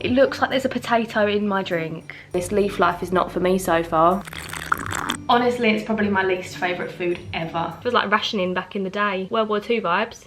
It looks like there's a potato in my drink. This leaf life is not for me so far. Honestly, it's probably my least favourite food ever. It was like rationing back in the day. World War II vibes.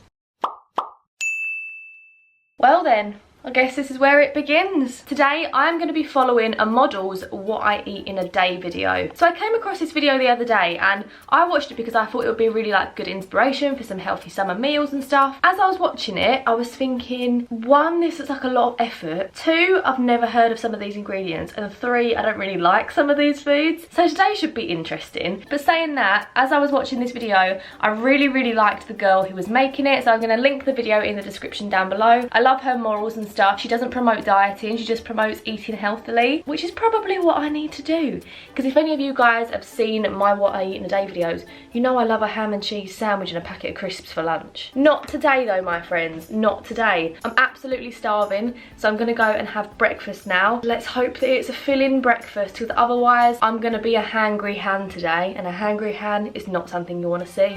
Well then, I guess this is where it begins. Today, I'm going to be following a model's what I eat in a day video. So I came across this video the other day and I watched it because I thought it would be really like good inspiration for some healthy summer meals and stuff. As I was watching it, I was thinking, one, this looks like a lot of effort. Two, I've never heard of some of these ingredients. And three, I don't really like some of these foods. So today should be interesting. But saying that, as I was watching this video, I really liked the girl who was making it. So I'm going to link the video in the description down below. I love her morals and stuff. She doesn't promote dieting, she just promotes eating healthily, which is probably what I need to do. Because if any of you guys have seen my what I eat in a day videos, you know I love a ham and cheese sandwich and a packet of crisps for lunch. Not today though, my friends, not today. I'm absolutely starving, so I'm gonna go and have breakfast now. Let's hope that it's a filling breakfast, because otherwise I'm gonna be a hangry han today, and a hangry han is not something you want to see.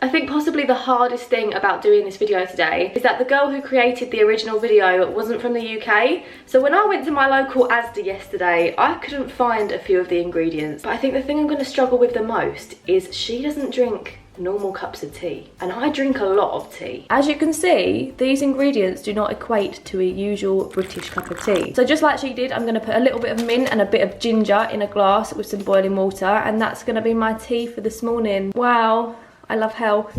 I think possibly the hardest thing about doing this video today is that the girl who created the original video wasn't from the UK. So when I went to my local Asda yesterday, I couldn't find a few of the ingredients. But I think the thing I'm going to struggle with the most is she doesn't drink normal cups of tea, and I drink a lot of tea. As you can see, these ingredients do not equate to a usual British cup of tea. So just like she did, I'm going to put a little bit of mint and a bit of ginger in a glass with some boiling water, and that's going to be my tea for this morning. Wow. I love health.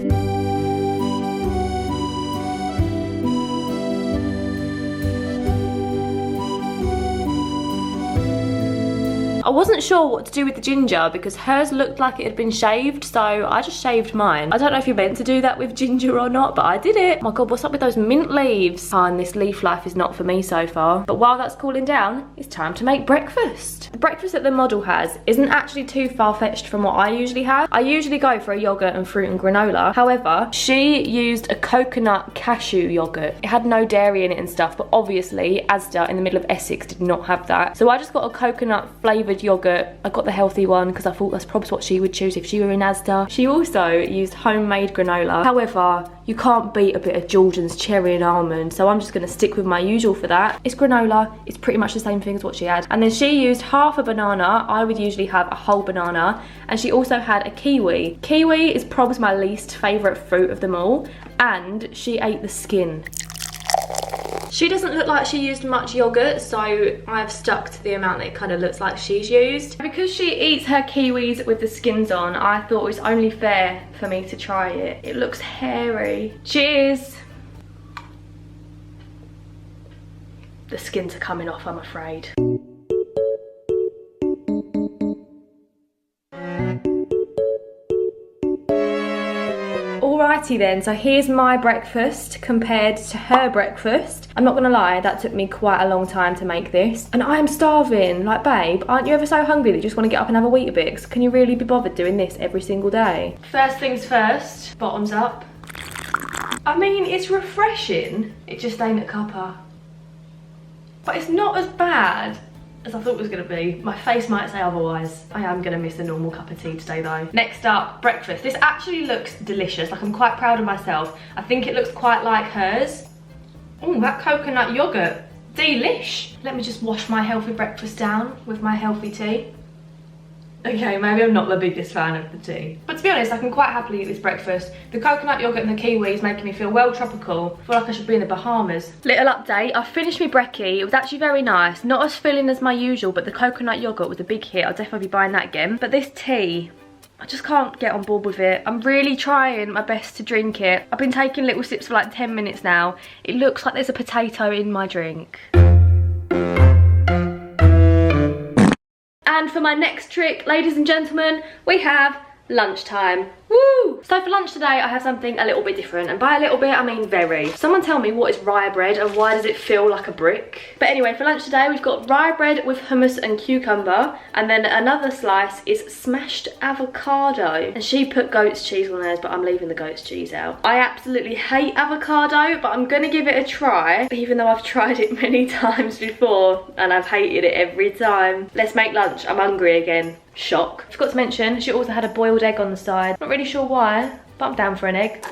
I wasn't sure what to do with the ginger because hers looked like it had been shaved, so I just shaved mine. I don't know if you're meant to do that with ginger or not, but I did it. Oh my god, what's up with those mint leaves? Oh, and this leaf life is not for me so far. But while that's cooling down, it's time to make breakfast. The breakfast that the model has isn't actually too far-fetched from what I usually have. I usually go for a yogurt and fruit and granola. However, she used a coconut cashew yogurt. It had no dairy in it and stuff, but obviously Asda in the middle of Essex did not have that. So I just got a coconut flavoured yogurt. I got the healthy one because I thought that's probably what she would choose if she were in Asda. She also used homemade granola. However, you can't beat a bit of Georgian's cherry and almond, so I'm just going to stick with my usual for that. It's granola. It's pretty much the same thing as what she had. And then she used half a banana. I would usually have a whole banana. And she also had a kiwi. Kiwi is probably my least favourite fruit of them all. And she ate the skin. She doesn't look like she used much yogurt, so I've stuck to the amount that it kind of looks like she's used. Because she eats her kiwis with the skins on, I thought it was only fair for me to try it. It looks hairy. Cheers! The skins are coming off, I'm afraid. Alrighty then, so here's my breakfast compared to her breakfast. I'm not gonna lie, that took me quite a long time to make this. And I am starving. Like, babe, aren't you ever so hungry that you just want to get up and have a Weetabix? Can you really be bothered doing this every single day? First things first, bottoms up. I mean, it's refreshing. It just ain't a cuppa. But it's not as bad as I thought it was going to be. My face might say otherwise. I am going to miss a normal cup of tea today though. Next up, breakfast. This actually looks delicious. Like, I'm quite proud of myself. I think it looks quite like hers. Oh, that coconut yogurt. Delish. Let me just wash my healthy breakfast down with my healthy tea. Okay, maybe I'm not the biggest fan of the tea. But to be honest, I can quite happily eat this breakfast. The coconut yogurt and the kiwi is making me feel well tropical. I feel like I should be in the Bahamas. Little update, I finished my brekkie. It was actually very nice. Not as filling as my usual, but the coconut yogurt was a big hit. I'll definitely be buying that again. But this tea, I just can't get on board with it. I'm really trying my best to drink it. I've been taking little sips for like 10 minutes now. It looks like there's a potato in my drink. And for my next trick, ladies and gentlemen, we have lunchtime. Woo! So for lunch today, I have something a little bit different. And by a little bit, I mean very. Someone tell me, what is rye bread and why does it feel like a brick? But anyway, for lunch today, we've got rye bread with hummus and cucumber. And then another slice is smashed avocado. And she put goat's cheese on hers, but I'm leaving the goat's cheese out. I absolutely hate avocado, but I'm gonna give it a try. Even though I've tried it many times before and I've hated it every time. Let's make lunch. I'm hungry again. Shock. Forgot to mention, she also had a boiled egg on the side. Not really sure why, but I'm down for an egg.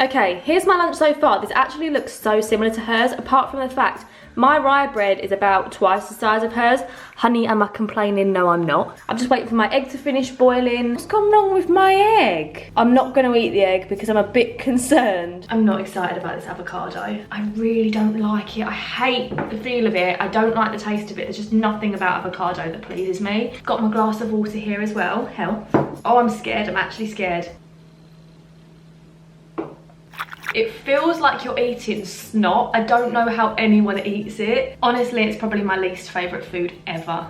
Okay, here's my lunch so far. This actually looks so similar to hers, apart from the fact my rye bread is about twice the size of hers. Honey, am I complaining? No, I'm not. I'm just waiting for my egg to finish boiling. What's gone wrong with my egg? I'm not gonna eat the egg because I'm a bit concerned. I'm not excited about this avocado. I really don't like it. I hate the feel of it. I don't like the taste of it. There's just nothing about avocado that pleases me. Got my glass of water here as well. Hell. Oh, I'm scared. I'm actually scared. It feels like you're eating snot. I don't know how anyone eats it. Honestly, it's probably my least favourite food ever.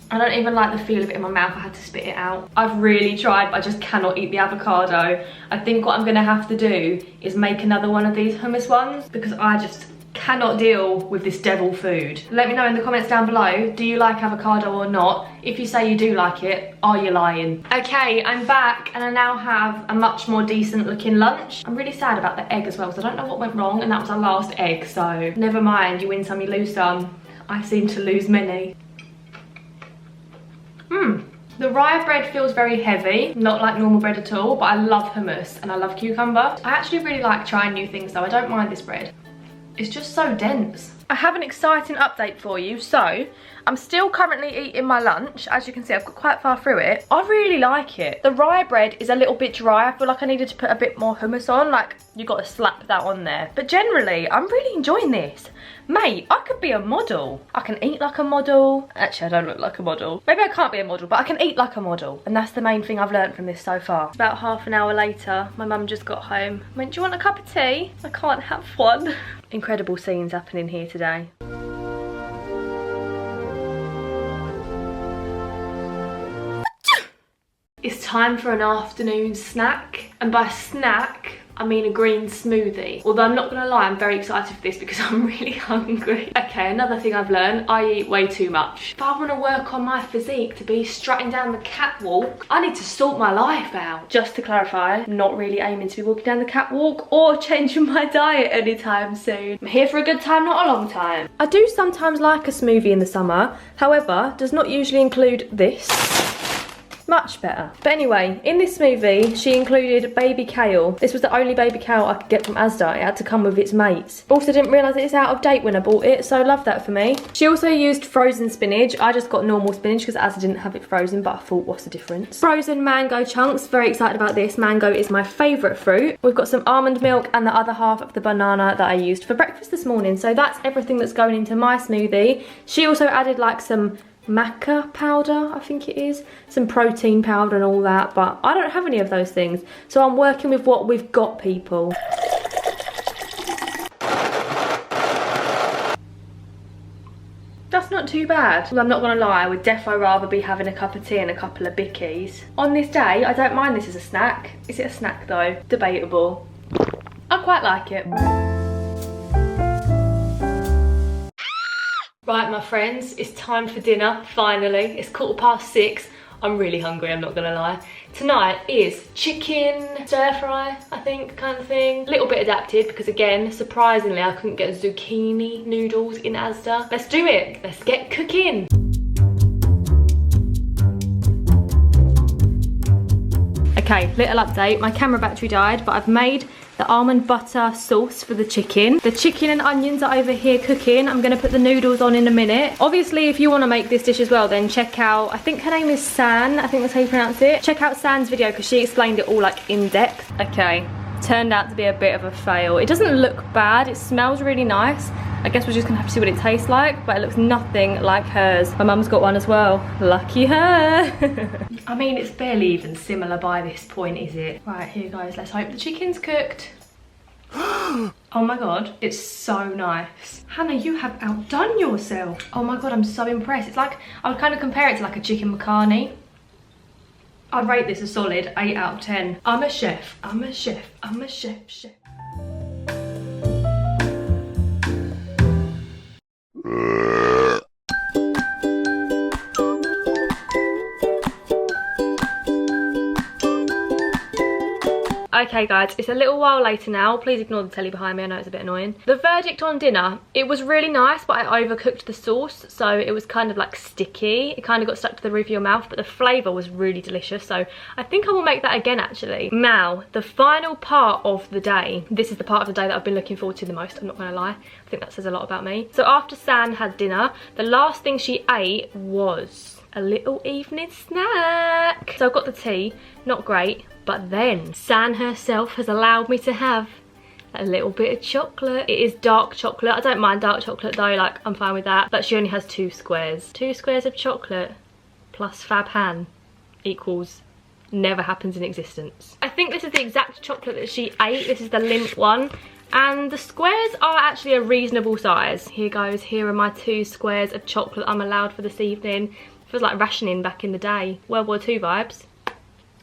I don't even like the feel of it in my mouth. I had to spit it out. I've really tried, but I just cannot eat the avocado. I think what I'm gonna have to do is make another one of these hummus ones because I just cannot deal with this devil food. Let me know in the comments down below, do you like avocado or not? If you say you do like it, are you lying? Okay, I'm back and I now have a much more decent looking lunch. I'm really sad about the egg as well because I don't know what went wrong and that was our last egg, so never mind, you win some, you lose some. I seem to lose many. The rye bread feels very heavy, not like normal bread at all, but I love hummus and I love cucumber. I actually really like trying new things though. I don't mind this bread. It's just so dense. I have an exciting update for you. So, I'm still currently eating my lunch. As you can see, I've got quite far through it. I really like it. The rye bread is a little bit dry. I feel like I needed to put a bit more hummus on. Like, you got to slap that on there. But generally, I'm really enjoying this. Mate, I could be a model. I can eat like a model. Actually, I don't look like a model. Maybe I can't be a model, but I can eat like a model. And that's the main thing I've learned from this so far. About half an hour later, my mum just got home. Went, do you want a cup of tea? I can't have one. Incredible scenes happening here today. It's time for an afternoon snack. And by snack, I mean a green smoothie. Although I'm not gonna lie, I'm very excited for this because I'm really hungry. Okay, another thing I've learned, I eat way too much. If I wanna work on my physique to be strutting down the catwalk, I need to sort my life out. Just to clarify, I'm not really aiming to be walking down the catwalk or changing my diet anytime soon. I'm here for a good time, not a long time. I do sometimes like a smoothie in the summer, however, does not usually include this. Much better. But anyway, in this smoothie, she included baby kale. This was the only baby kale I could get from Asda. It had to come with its mates. Also didn't realise it's out of date when I bought it, so love that for me. She also used frozen spinach. I just got normal spinach because Asda didn't have it frozen, but I thought, what's the difference? Frozen mango chunks. Very excited about this. Mango is my favourite fruit. We've got some almond milk and the other half of the banana that I used for breakfast this morning. So that's everything that's going into my smoothie. She also added like some maca powder, I think it is, some protein powder and all that, but I don't have any of those things, so I'm working with what we've got, people. That's not too bad. Well, I'm not gonna lie, I would defo rather be having a cup of tea and a couple of bickies. On this day, I don't mind this as a snack. Is it a snack though? Debatable. I quite like it. Right, my friends, it's time for dinner, finally. It's 6:15. I'm really hungry, I'm not gonna lie. Tonight is chicken stir fry, I think, kind of thing. A little bit adapted because, again, surprisingly, I couldn't get zucchini noodles in Asda. Let's do it. Let's get cooking. Okay, little update. My camera battery died, but I've made the almond butter sauce for the chicken. The chicken and onions are over here cooking. I'm gonna put the noodles on in a minute. Obviously, if you wanna make this dish as well, then check out, I think her name is San, I think that's how you pronounce it. Check out San's video because she explained it all like in depth. Okay, turned out to be a bit of a fail. It doesn't look bad, it smells really nice. I guess we're just gonna have to see what it tastes like, but it looks nothing like hers. My mum's got one as well. Lucky her. I mean, it's barely even similar by this point, is it? Right, here guys, let's hope the chicken's cooked. Oh my god, it's so nice. Hannah, you have outdone yourself. Oh my god, I'm so impressed. It's like, I would kind of compare it to like a chicken makhani. I'd rate this a solid 8 out of 10. I'm a chef, I'm a chef, I'm a chef. Okay guys, it's a little while later now. Please ignore the telly behind me, I know it's a bit annoying. The verdict on dinner, it was really nice, but I overcooked the sauce, so it was kind of like sticky. It kind of got stuck to the roof of your mouth, but the flavour was really delicious, so I think I will make that again actually. Now, the final part of the day. This is the part of the day that I've been looking forward to the most, I'm not gonna lie. I think that says a lot about me. So after San had dinner, the last thing she ate was a little evening snack. So I've got the tea, not great, but then San herself has allowed me to have a little bit of chocolate. It is dark chocolate. I don't mind dark chocolate though, like I'm fine with that. But she only has 2 squares. 2 squares of chocolate plus Fab Han equals never happens in existence. I think this is the exact chocolate that she ate. This is the Lindt one. And the squares are actually a reasonable size. Here goes, here are my 2 squares of chocolate I'm allowed for this evening. Feels like rationing back in the day. World War II vibes.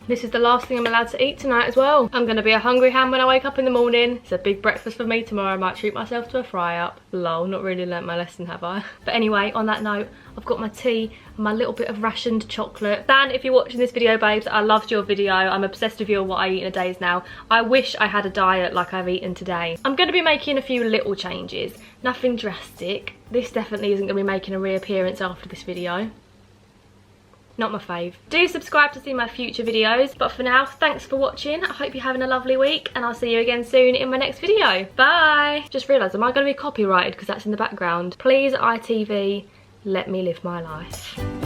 This is the last thing I'm allowed to eat tonight as well. I'm going to be a hungry ham when I wake up in the morning. It's a big breakfast for me tomorrow. I might treat myself to a fry-up. Lol, not really learnt my lesson, have I? But anyway, on that note, I've got my tea and my little bit of rationed chocolate. Dan, if you're watching this video, babes, I loved your video. I'm obsessed with you and what I eat in a days now. I wish I had a diet like I've eaten today. I'm going to be making a few little changes. Nothing drastic. This definitely isn't going to be making a reappearance after this video. Not my fave. Do subscribe to see my future videos, but for now, thanks for watching. I hope you're having a lovely week, and I'll see you again soon in my next video. Bye! Just realised, am I going to be copyrighted because that's in the background? Please, ITV, let me live my life.